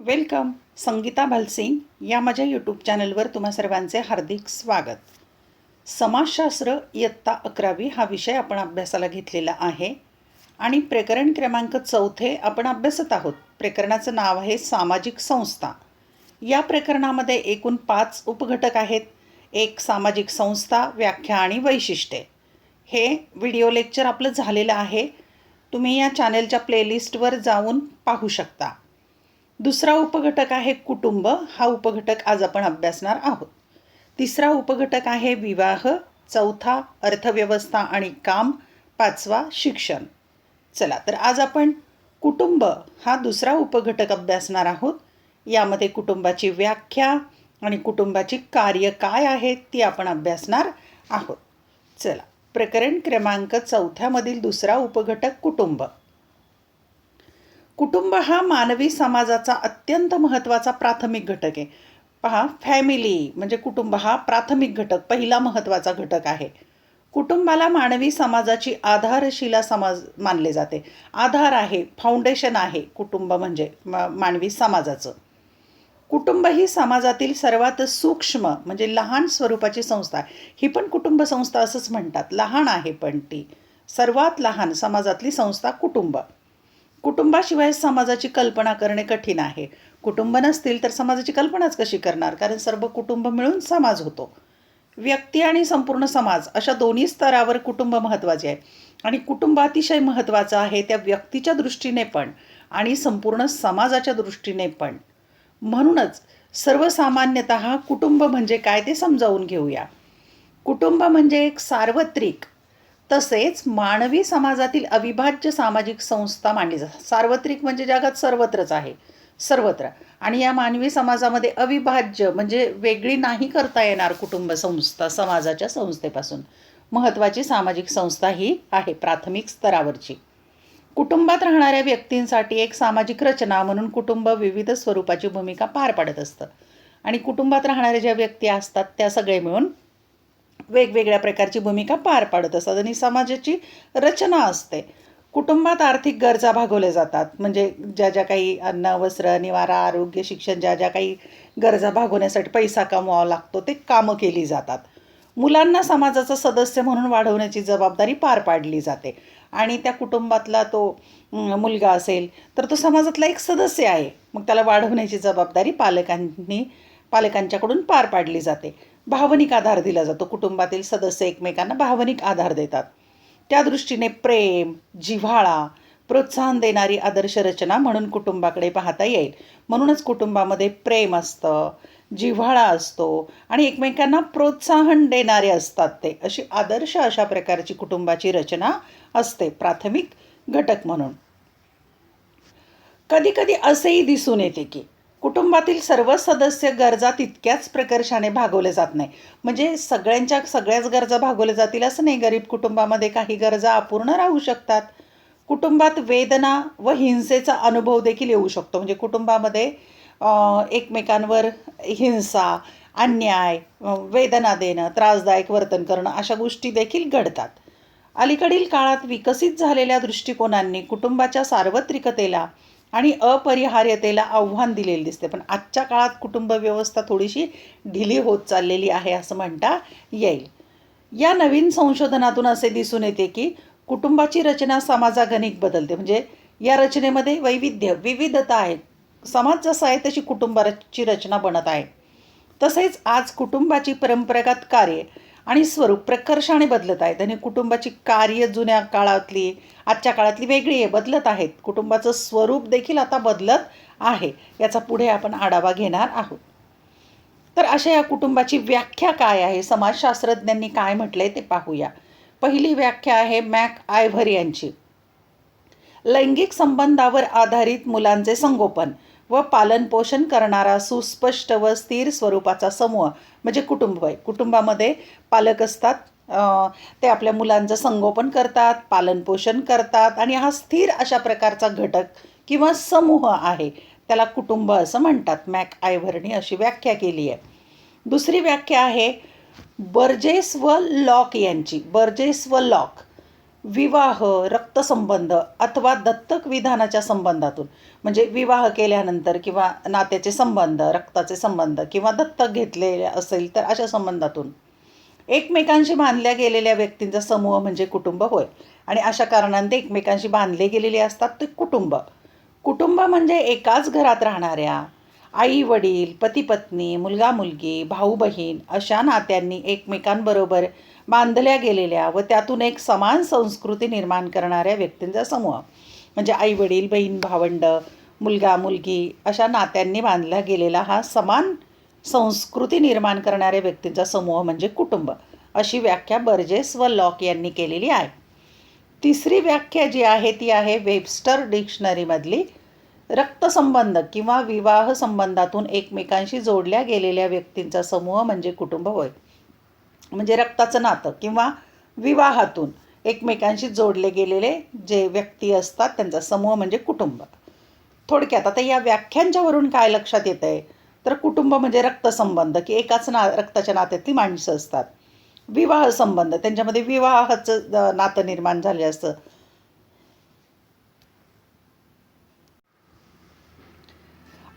Welcome. Sangeeta Bhalsingh या माझ्या YouTube चॅनलवर तुम्हा सर्वांचे हार्दिक स्वागत. समाजशास्त्र इयत्ता 11वी हा विषय आपण अभ्यासाला घेतलेला आहे आणि प्रकरण क्रमांक 4 आपण अभ्यासत आहोत. प्रकरणाचं नाव आहे सामाजिक संस्था. या प्रकरणामध्ये एकूण 5 उपघटक आहेत. एक सामाजिक संस्था, व्याख्या आणि वैशिष्ट्ये. हे व्हिडिओ लेक्चर आपलं झालेलं आहे. तुम्ही या चॅनलच्या प्लेलिस्टवर जाऊन पाहू शकता. दुसरा उपघटक आहे कुटुंब. हा उपघटक आज आपण अभ्यासणार आहोत. तिसरा उपघटक आहे विवाह. चौथा अर्थव्यवस्था आणि काम. पाचवा शिक्षण. चला तर आज आपण कुटुंब हा दुसरा उपघटक अभ्यासणार आहोत. यामध्ये कुटुंबाची व्याख्या आणि कुटुंबाची कार्य काय आहेत ती आपण अभ्यासणार आहोत. चला, प्रकरण क्रमांक 4 दुसरा उपघटक कुटुंब. कुटुंब हा मानवी समाजाचा अत्यंत महत्त्वाचा प्राथमिक घटक आहे. पहा, फॅमिली म्हणजे कुटुंब हा प्राथमिक घटक, पहिला महत्त्वाचा घटक आहे. कुटुंबाला मानवी समाजाची आधारशिला समाज मानले जाते. आधार आहे, फाउंडेशन आहे कुटुंब म्हणजे मानवी समाजाचं. कुटुंब ही समाजातील सर्वात सूक्ष्म म्हणजे लहान स्वरूपाची संस्था आहे. ही पण कुटुंब संस्था असंच म्हणतात. लहान आहे पण ती सर्वात लहान समाजातली संस्था कुटुंब. कुटुंबाशिवाय समाजाची कल्पना करणे कठीण आहे. कुटुंब नसतील तर समाजाची कल्पनाच कशी करणार, कारण सर्व कुटुंब मिळून समाज होतो. व्यक्ती आणि संपूर्ण समाज अशा दोन्ही स्तरावर कुटुंब महत्त्वाचे आहे आणि कुटुंब अतिशय महत्त्वाचं आहे, त्या व्यक्तीच्या दृष्टीने पण आणि संपूर्ण समाजाच्या दृष्टीने पण. म्हणूनच सर्वसामान्यतः कुटुंब म्हणजे काय ते समजावून घेऊया. कुटुंब म्हणजे एक सार्वत्रिक तसेच मानवी समाजातील अविभाज्य सामाजिक संस्था मानली जाते. सार्वत्रिक म्हणजे जगात सर्वत्रच आहे, सर्वत्र. आणि या मानवी समाजामध्ये अविभाज्य म्हणजे वेगळी नाही करता येणार कुटुंब संस्था समाजाच्या संस्थेपासून. महत्त्वाची सामाजिक संस्था ही आहे प्राथमिक स्तरावरची. कुटुंबात राहणाऱ्या व्यक्तींसाठी एक सामाजिक रचना म्हणून कुटुंब विविध स्वरूपाची भूमिका पार पाडत असतं. आणि कुटुंबात राहणाऱ्या ज्या व्यक्ती असतात त्या सगळे मिळून वेगवेगळ्या प्रकारची भूमिका पार पाडत असतात आणि समाजाची रचना असते. कुटुंबात आर्थिक गरजा भागवल्या जातात. म्हणजे ज्या ज्या काही अन्न, वस्त्र, निवारा, आरोग्य, शिक्षण, ज्या ज्या काही गरजा भागवण्यासाठी पैसा कमवावा लागतो ते कामं केली जातात. मुलांना समाजाचा सदस्य म्हणून वाढवण्याची जबाबदारी पार पाडली जाते. आणि त्या कुटुंबातला तो मुलगा असेल तर तो समाजातला एक सदस्य आहे, मग त्याला वाढवण्याची जबाबदारी पालकांच्याकडून पार पाडली जाते. भावनिक आधार दिला जातो. कुटुंबातील सदस्य एकमेकांना भावनिक आधार देतात. त्या दृष्टीने प्रेम, जिव्हाळा, प्रोत्साहन देणारी आदर्श रचना म्हणून कुटुंबाकडे पाहता येईल. म्हणूनच कुटुंबामध्ये प्रेम असतं, जिव्हाळा असतो आणि एकमेकांना प्रोत्साहन देणारे असतात ते. अशी आदर्श अशा प्रकारची कुटुंबाची रचना असते प्राथमिक घटक म्हणून. कधीकधी असेही दिसून येते की कुटुंबातील सर्व सदस्य गरजा तितक्याच प्रकर्षाने भागवले जात नाही. म्हणजे सगळ्याच गरजा भागवल्या जातील असं नाही. गरीब कुटुंबामध्ये काही गरजा अपूर्ण राहू शकतात. कुटुंबात वेदना व हिंसेचा अनुभव देखील येऊ शकतो. म्हणजे कुटुंबामध्ये एकमेकांवर हिंसा, अन्याय, वेदना देणं, त्रासदायक वर्तन करणं अशा गोष्टी देखील घडतात. अलीकडील काळात विकसित झालेल्या दृष्टिकोनांनी कुटुंबाच्या सार्वत्रिकतेला आणि अपरिहार्यतेला आव्हान दिलेले दिसते. पण आजच्या काळात कुटुंब व्यवस्था थोडीशी ढिली होत चाललेली आहे असं म्हणता येईल. या नवीन संशोधनातून असे दिसून येते की कुटुंबाची रचना समाजागणिक बदलते. म्हणजे या रचनेमध्ये विविधता आहे. समाज जसा आहे तशी कुटुंबाची रचना बनत आहे. तसेच आज कुटुंबाची परंपरागत कार्ये आणि स्वरूप प्रकर्षाने बदलत आहेत आणि कुटुंबाची कार्य जुन्या काळातली आजच्या काळातली वेगळी आहे, बदलत आहेत. कुटुंबाचं स्वरूप देखील आता बदलत आहे. याचा पुढे आपण आढावा घेणार आहोत. तर अशा या कुटुंबाची व्याख्या काय आहे, समाजशास्त्रज्ञांनी काय म्हटलंय ते पाहूया. पहिली व्याख्या आहे मॅक आयव्हर यांची. लैंगिक संबंधावर आधारित मुलांचे संगोपन व पालनपोषण करणारा सुस्पष्ट व स्थिर स्वरूपाचा समूह म्हणजे कुटुंब आहे. कुटुंबामध्ये पालक असतात, ते आपल्या मुलांचं संगोपन करतात, पालनपोषण करतात आणि हा स्थिर अशा प्रकारचा घटक किंवा समूह आहे, त्याला कुटुंब असं म्हणतात. मॅक आयव्हरनी अशी व्याख्या केली आहे. दुसरी व्याख्या आहे बर्जेस व लॉक यांची. बर्जेस व लॉक विवाह, रक्तसंबंध अथवा दत्तक विधानाच्या संबंधातून, म्हणजे विवाह केल्यानंतर किंवा नात्याचे संबंध, रक्ताचे संबंध किंवा दत्तक घेतलेले असेल तर अशा संबंधातून एकमेकांशी बांधल्या गेलेल्या व्यक्तींचा समूह म्हणजे कुटुंब होय. आणि अशा कारणांनी ते एकमेकांशी बांधले गेलेले असतात ते कुटुंब. कुटुंब म्हणजे एकाच घरात राहणाऱ्या आई वडील, पती पत्नी, मुलगा मुलगी, भाऊ बहीण अशा नात्यांनी एकमेकांबरोबर बांधल्या गेलेल्या व त्यातून एक समान संस्कृती निर्माण करणाऱ्या व्यक्तींचा समूह. म्हणजे आई वडील, बहीण भावंड, मुलगा मुलगी अशा नात्यांनी बांधला गेलेला हा समान संस्कृती निर्माण करणाऱ्या व्यक्तींचा समूह म्हणजे कुटुंब, अशी व्याख्या बर्जेस व लॉक यांनी केलेली आहे. तिसरी व्याख्या जी आहे ती आहे वेबस्टर डिक्शनरीमधली. रक्तसंबंध किंवा विवाह संबंधातून एकमेकांशी जोडल्या गेलेल्या व्यक्तींचा समूह म्हणजे कुटुंब होय. म्हणजे रक्ताचं नातं किंवा विवाहातून एकमेकांशी जोडले गेलेले जे व्यक्ती असतात त्यांचा समूह म्हणजे कुटुंब. थोडक्यात आता या व्याख्यांच्यावरून काय लक्षात येतं आहे, तर कुटुंब म्हणजे रक्तसंबंध की एकाच रक्ताच्या नात्यातली माणसं असतात. विवाह संबंध त्यांच्यामध्ये विवाहाचं नातं निर्माण झाले असतं.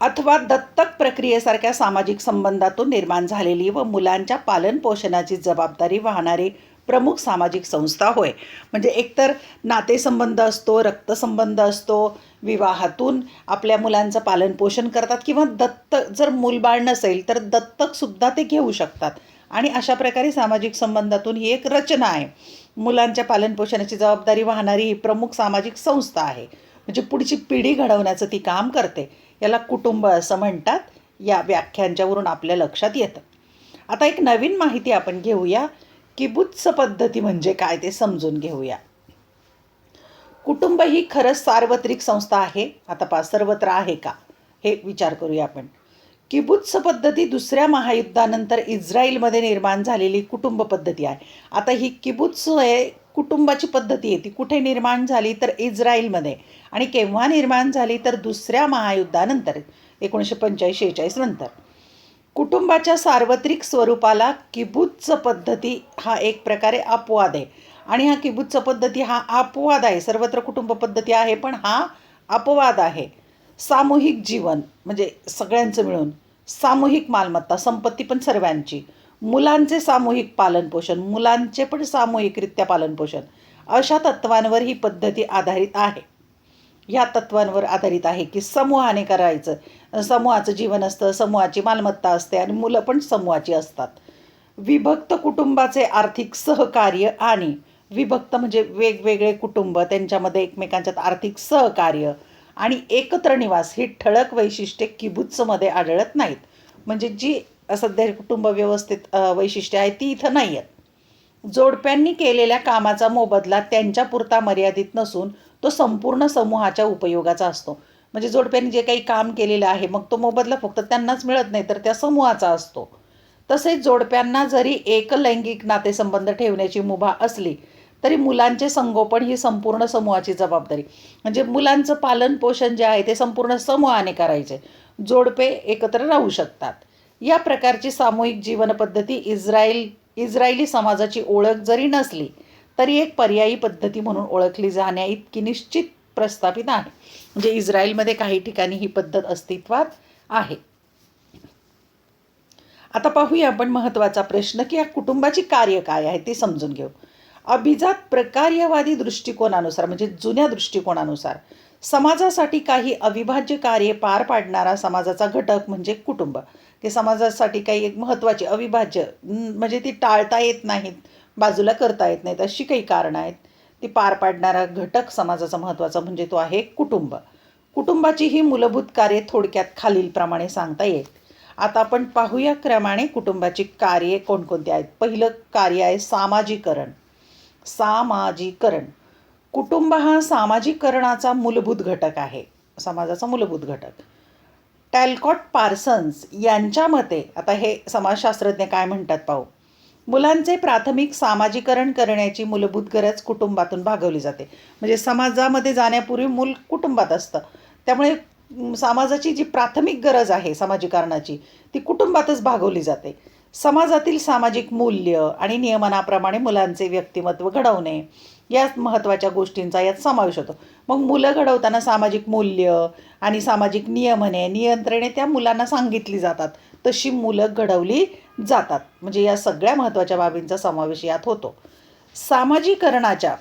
अथवा दत्तक प्रक्रियेसारख्या सामाजिक संबंधातून निर्माण झालेली व मुलांच्या पालनपोषणाची जबाबदारी वाहणारी प्रमुख सामाजिक संस्था होय. म्हणजे एकतर नातेसंबंध असतो, रक्तसंबंध असतो, विवाहातून आपल्या मुलांचं पालनपोषण करतात किंवा दत्तक जर मूलबाळ नसेल तर दत्तकसुद्धा ते घेऊ शकतात. आणि अशा प्रकारे सामाजिक संबंधातून ही एक रचना आहे. मुलांच्या पालनपोषणाची जबाबदारी वाहणारी ही प्रमुख सामाजिक संस्था आहे. म्हणजे पुढची पिढी घडवण्याचं ती काम करते. याला कुटुंब असं म्हणतात. या व्याख्यांच्यावरून आपल्या लक्षात येतं. आता एक नवीन माहिती आपण घेऊया. किबुत्स पद्धती म्हणजे काय ते समजून घेऊया. कुटुंब ही खरंच सार्वत्रिक संस्था आहे. आता सर्वत्र आहे का हे विचार करूया आपण. किबुत्स पद्धती दुसऱ्या महायुद्धानंतर इस्रायलमध्ये निर्माण झालेली कुटुंब पद्धती आहे. आता ही किबुत्स हे कुटुंबाची पद्धती आहे ती कुठे निर्माण झाली तर इस्रायलमध्ये. आणि केव्हा निर्माण झाली तर दुसऱ्या महायुद्धानंतर 1945-46 नंतर. कुटुंबाच्या सार्वत्रिक स्वरूपाला किबुत्स पद्धती हा एक प्रकारे अपवाद आहे. आणि हा किबुत्स पद्धती हा अपवाद आहे. सर्वत्र कुटुंब पद्धती आहे पण हा अपवाद आहे. सामूहिक जीवन म्हणजे सगळ्यांचं मिळून, सामूहिक मालमत्ता, संपत्ती पण सर्वांची, मुलांचे सामूहिक पालनपोषण, मुलांचे पण सामूहिकरित्या पालनपोषण, अशा तत्वांवर ही पद्धती आधारित आहे. ह्या तत्वांवर आधारित आहे की समूहाने करायचं, समूहाचं जीवन असतं, समूहाची मालमत्ता असते आणि मुलं पण समूहाची असतात. विभक्त कुटुंबाचे आर्थिक सहकार्य आणि विभक्त म्हणजे वेगवेगळे कुटुंब त्यांच्यामध्ये एकमेकांच्यात आर्थिक सहकार्य आणि एकत्र निवास ही ठळक वैशिष्ट्ये किबुत्समध्ये आढळत नाहीत. म्हणजे जी सध्या कुटुंब व्यवस्थेत वैशिष्ट्ये आहेत ती इथं नाही आहेत. जोडप्यांनी केलेल्या कामाचा मोबदला त्यांच्यापुरता मर्यादित नसून तो संपूर्ण समूहाच्या उपयोगाचा असतो. म्हणजे जोडप्यांनी जे काही काम केलेलं आहे मग तो मोबदला फक्त त्यांनाच मिळत नाही तर त्या समूहाचा असतो. तसेच जोडप्यांना जरी एकलैंगिक नातेसंबंध ठेवण्याची मुभा असली तरी मुलांचे संगोपन ही संपूर्ण समूहाची जबाबदारी. म्हणजे मुलांचं पालन पोषण जे आहे ते संपूर्ण समूहाने करायचे. जोडपे एकत्र राहू शकतात. या प्रकारची सामूहिक जीवनपद्धती इस्रायली समाजाची ओळख जरी नसली तरी एक पर्यायी पद्धती म्हणून ओळखली जाण्याइतकी निश्चित प्रस्थापित आहे. म्हणजे इस्रायलमध्ये काही ठिकाणी ही पद्धत अस्तित्वात आहे. आता पाहूया आपण महत्त्वाचा प्रश्न की या कुटुंबाची कार्य काय आहे ते समजून घेऊ. अभिजात प्रकार्यवादी दृष्टिकोनानुसार म्हणजे जुन्या दृष्टिकोनानुसार समाजासाठी काही अविभाज्य कार्य पार पाडणारा समाजाचा घटक म्हणजे कुटुंब. की समाजासाठी काही एक महत्त्वाची अविभाज्य म्हणजे ती टाळता येत नाहीत, बाजूला करता येत नाहीत अशी काही कारणं आहेत. ती पार पाडणारा घटक समाजाचा महत्त्वाचा म्हणजे तो आहे कुटुंब. कुटुंबाची ही मूलभूत कार्ये थोडक्यात खालीलप्रमाणे सांगता येईल. आता आपण पाहूया क्रमाने कुटुंबाची कार्ये कोणकोणती आहेत. पहिलं कार्य आहे सामाजिकरण. सामाजिकरण. कुटुंब हा सामाजिकरणाचा मूलभूत घटक आहे, समाजाचा मूलभूत घटक. टॅलकॉट पार्सन्स यांच्या मते, आता हे समाजशास्त्रज्ञ काय म्हणतात पाहू. मुलांचे प्राथमिक सामाजिकरण करण्याची मूलभूत गरज कुटुंबातून भागवली जाते. म्हणजे समाजामध्ये जाण्यापूर्वी मूल कुटुंबात असतं. त्यामुळे समाजाची जी प्राथमिक गरज आहे सामाजिकरणाची ती कुटुंबातच भागवली जाते. समाजातील सामाजिक मूल्य आणि नियमनाप्रमाणे मुलांचे व्यक्तिमत्व घडवणे या महत्त्वाच्या गोष्टींचा यात समावेश होतो. मग मुलं घडवताना सामाजिक मूल्य आणि सामाजिक नियंत्रणे त्या मुलांना सांगितली जातात, तशी मुलं घडवली जातात. म्हणजे या सगळ्या महत्त्वाच्या बाबींचा समावेश यात होतो. सामाजीकरणाच्या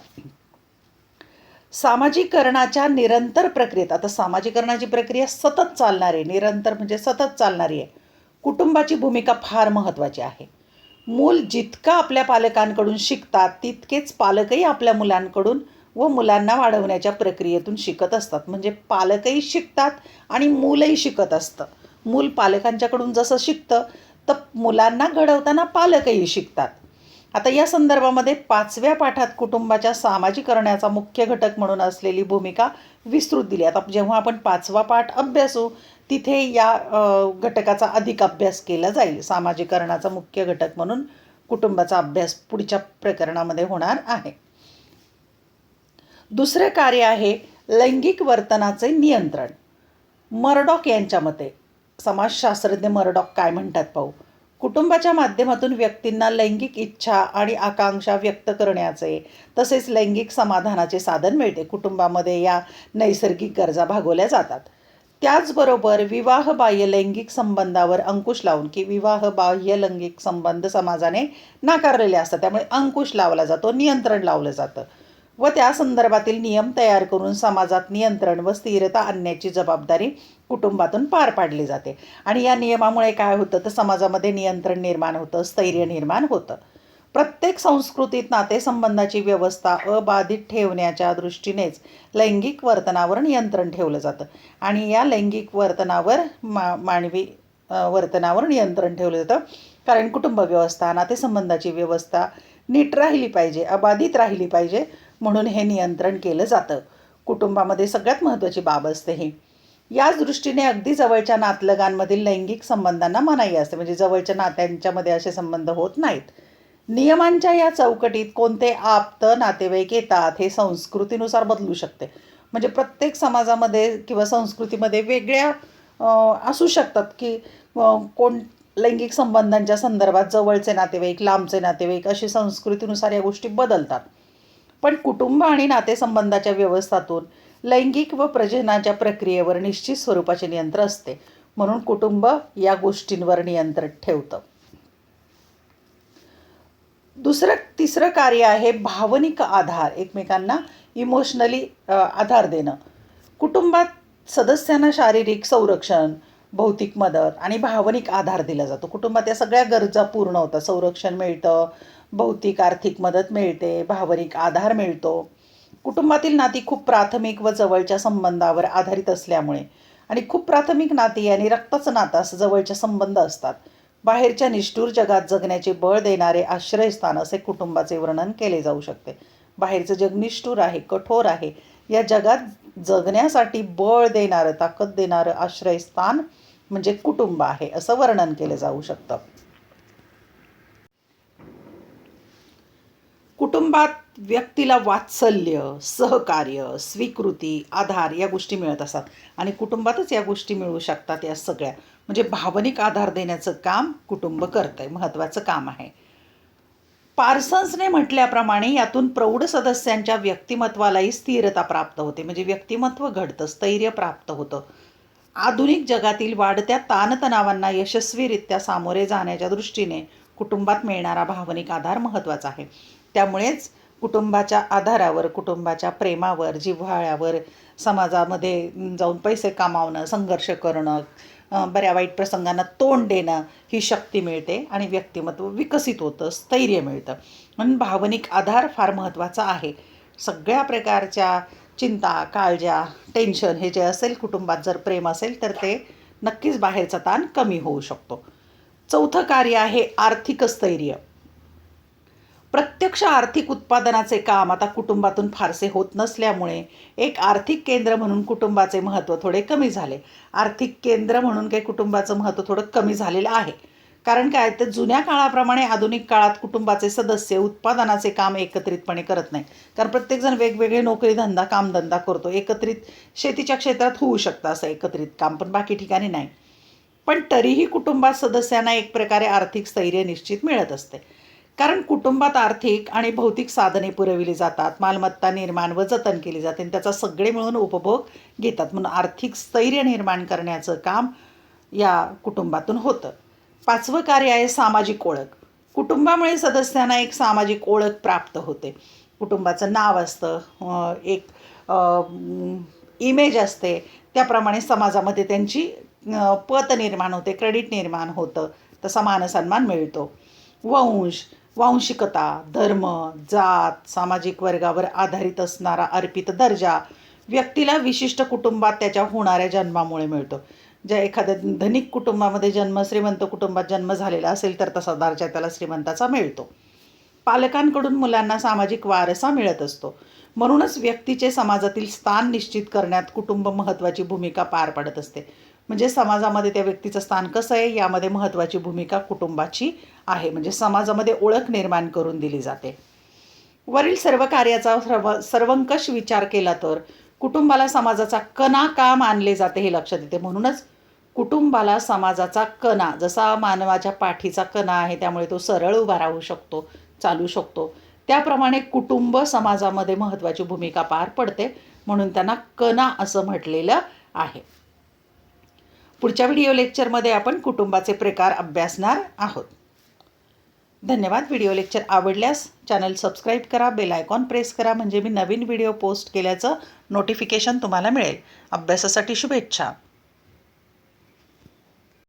सामाजीकरणाच्या निरंतर प्रक्रियेत, आता सामाजीकरणाची प्रक्रिया सतत चालणार आहे, निरंतर म्हणजे सतत चालणारी आहे. कुटुंबाची भूमिका फार महत्त्वाची आहे. मूल जितकं आपल्या पालकांकडून शिकतात तितकेच पालकही आपल्या मुलांकडून व मुलांना वाढवण्याच्या प्रक्रियेतून शिकत असतात. म्हणजे पालकही शिकतात आणि मूलही शिकत असतं. मूल पालकांच्याकडून जसं शिकतं तर मुलांना घडवताना पालकही शिकतात. आता या संदर्भामध्ये 5व्या पाठात कुटुंबाच्या सामाजीकरणाचा मुख्य घटक म्हणून असलेली भूमिका विस्तृत दिली. आता जेव्हा आपण 5वा पाठ अभ्यासू तिथे या घटकाचा अधिक अभ्यास केला जाईल. सामाजीकरणाचा मुख्य घटक म्हणून कुटुंबाचा अभ्यास पुढच्या प्रकरणामध्ये होणार आहे. दुसरे कार्य आहे लैंगिक वर्तनाचे नियंत्रण. मर्डॉक यांच्या मते, समाजशास्त्रज्ञ मर्डॉक काय म्हणतात पाहू. कुटुंबाच्या माध्यमातून व्यक्तींना लैंगिक इच्छा आणि आकांक्षा व्यक्त करण्याचे तसेच लैंगिक समाधानाचे साधन मिळते. कुटुंबामध्ये या नैसर्गिक गरजा भागवल्या जातात. त्याचबरोबर विवाहबाह्य लैंगिक संबंधावर अंकुश लावून, की विवाहबाह्य लैंगिक संबंध समाजाने नाकारलेले असतात, त्यामुळे अंकुश लावला जातो, नियंत्रण लावलं जातं व त्या संदर्भातील नियम तयार करून समाजात नियंत्रण व स्थिरता आणण्याची जबाबदारी कुटुंबातून पार पाडली जाते. आणि या नियमामुळे काय होतं तर समाजामध्ये नियंत्रण निर्माण होतं, स्थैर्य निर्माण होतं. प्रत्येक संस्कृतीत नातेसंबंधाची व्यवस्था अबाधित ठेवण्याच्या दृष्टीनेच लैंगिक वर्तनावर नियंत्रण ठेवलं जातं. आणि या लैंगिक वर्तनावर मानवी वर्तनावर नियंत्रण ठेवलं जातं, कारण कुटुंब व्यवस्था, नातेसंबंधाची व्यवस्था नीट राहिली पाहिजे, अबाधित राहिली पाहिजे, म्हणून हे नियंत्रण केलं जातं. कुटुंबामध्ये सगळ्यात महत्त्वाची बाब असते ही. याच दृष्टीने अगदी जवळच्या नातलगांमधील लैंगिक संबंधांना मनाई असते, म्हणजे जवळच्या नात्यांच्यामध्ये असे संबंध होत नाहीत. नियमांच्या या चौकटीत कोणते आप्त नातेवाईक येतात हे संस्कृतीनुसार बदलू शकते. म्हणजे प्रत्येक समाजामध्ये किंवा संस्कृतीमध्ये वेगळ्या असू शकतात, की कोण लैंगिक संबंधांच्या संदर्भात जवळचे नातेवाईक, लांबचे नातेवाईक, अशी संस्कृतीनुसार या गोष्टी बदलतात. पण कुटुंब आणि नातेसंबंधाच्या व्यवस्थातून लैंगिक व प्रजननाच्या प्रक्रियेवर निश्चित स्वरूपाचे नियंत्रण असते, म्हणून कुटुंब या गोष्टींवर नियंत्रण ठेवतं. तिसरं कार्य आहे भावनिक आधार, एकमेकांना इमोशनली आधार देणं. कुटुंबात सदस्यांना शारीरिक संरक्षण, भौतिक मदत आणि भावनिक आधार दिला जातो. कुटुंबात या सगळ्या गरजा पूर्ण होतात. संरक्षण मिळतं, भौतिक आर्थिक मदत मिळते, भावनिक आधार मिळतो. कुटुंबातील नाती खूप प्राथमिक व जवळच्या संबंधावर आधारित असल्यामुळे, आणि खूप प्राथमिक नाती आणि रक्ताचं नातं असं जवळचे संबंध असतात. बाहेरच्या निष्ठुर जगात जगण्याचे बळ देणारे आश्रयस्थान असे कुटुंबाचे वर्णन केले जाऊ शकते. बाहेरचं जग निष्ठुर आहे, कठोर आहे. या जगात जगण्यासाठी बळ देणारं, ताकद देणारं आश्रयस्थान म्हणजे कुटुंब आहे, असं वर्णन केलं जाऊ शकतं. कुटुंबात व्यक्तीला वात्सल्य, सहकार्य, स्वीकृती, आधार या गोष्टी मिळत असतात. आणि कुटुंबातच या गोष्टी मिळू शकतात. या सगळ्या म्हणजे भावनिक आधार देण्याचं काम कुटुंब करतंय, महत्त्वाचं काम आहे. पार्सन्सने म्हटल्याप्रमाणे यातून प्रौढ सदस्यांच्या व्यक्तिमत्वालाही स्थिरता प्राप्त होते, म्हणजे व्यक्तिमत्व घडतं, स्थैर्य प्राप्त होतं. आधुनिक जगातील वाढत्या ताणतणावांना यशस्वीरित्या सामोरे जाण्याच्या दृष्टीने कुटुंबात मिळणारा भावनिक आधार महत्त्वाचा आहे. त्यामुळेच कुटुंबाच्या आधारावर, कुटुंबाच्या प्रेमावर, जिव्हाळ्यावर समाजामध्ये जाऊन पैसे कमावणं, संघर्ष करणं, बऱ्या वाईट प्रसंगांना तोंड देणं ही शक्ती मिळते आणि व्यक्तिमत्व विकसित होतं, स्थैर्य मिळतं. म्हणून भावनिक आधार फार महत्त्वाचा आहे. सगळ्या प्रकारच्या चिंता, काळज्या, टेन्शन हे जे असेल कुटुंबात, जर प्रेम असेल तर ते नक्कीच बाहेरचा ताण कमी होऊ शकतो. चौथं कार्य आहे आर्थिक स्थैर्य. प्रत्यक्ष आर्थिक उत्पादनाचे काम आता कुटुंबातून फारसे होत नसल्यामुळे एक आर्थिक केंद्र म्हणून कुटुंबाचे महत्त्व थोडे कमी झाले. आर्थिक केंद्र म्हणून काही कुटुंबाचं महत्त्व थोडं कमी झालेलं आहे. कारण काय, तर जुन्या काळाप्रमाणे आधुनिक काळात कुटुंबाचे सदस्य उत्पादनाचे काम एकत्रितपणे करत नाही. कारण प्रत्येकजण वेगवेगळे नोकरी धंदा, कामधंदा करतो. एकत्रित शेतीच्या क्षेत्रात होऊ शकतं असं एकत्रित काम, पण बाकी ठिकाणी नाही. पण तरीही कुटुंबात सदस्यांना एक प्रकारे आर्थिक स्थैर्य निश्चित मिळत असते. कारण कुटुंबात आर्थिक आणि भौतिक साधने पुरविली जातात, मालमत्ता निर्माण व जतन केली जाते आणि त्याचा सगळे मिळून उपभोग घेतात. म्हणून आर्थिक स्थैर्य निर्माण करण्याचं काम या कुटुंबातून होतं. 5वं कार्य आहे सामाजिक ओळख. कुटुंबामुळे सदस्यांना एक सामाजिक ओळख प्राप्त होते. कुटुंबाचं नाव असतं, एक इमेज असते, त्याप्रमाणे समाजामध्ये त्यांची पत निर्माण होते, क्रेडिट निर्माण होतं, तसा मानसन्मान मिळतो. वंश, वांशिकता, धर्म, जात, सामाजिक वर्गावर आधारित असणारा अर्पित दर्जा व्यक्तीला विशिष्ट कुटुंबात त्याच्या होणाऱ्या जन्मामुळे मिळतो. ज्या एखाद्या धनिक कुटुंबामध्ये श्रीमंत कुटुंबात जन्म झालेला असेल तर तसा दर्जा त्याला श्रीमंताचा मिळतो. पालकांकडून मुलांना सामाजिक वारसा मिळत असतो. म्हणूनच व्यक्तीचे समाजातील स्थान निश्चित करण्यात कुटुंब महत्त्वाची भूमिका पार पाडत असते. म्हणजे समाजामध्ये त्या व्यक्तीचं स्थान कसं आहे यामध्ये महत्त्वाची भूमिका कुटुंबाची आहे. म्हणजे समाजामध्ये ओळख निर्माण करून दिली जाते. वरील सर्व कार्याचा सर्वंकष विचार केला तर कुटुंबाला समाजाचा कणा का मानले जाते हे लक्षात येते. म्हणूनच कुटुंबाला समाजाचा कणा, जसा मानवाच्या पाठीचा कणा आहे त्यामुळे तो सरळ उभा राहू शकतो, चालू शकतो, त्याप्रमाणे कुटुंब समाजामध्ये महत्त्वाची भूमिका पार पडते. म्हणून त्यांना कणा असं म्हटलेलं आहे. पुढच्या व्हिडिओ लेक्चरमध्ये आपण कुटुंबाचे प्रकार अभ्यासणार आहोत. धन्यवाद. व्हिडिओ लेक्चर आवडल्यास चॅनल सबस्क्राईब करा, बेल आयकॉन प्रेस करा, म्हणजे मी नवीन व्हिडिओ पोस्ट केल्याचं नोटिफिकेशन तुम्हाला मिळेल. अभ्यासासाठी शुभेच्छा.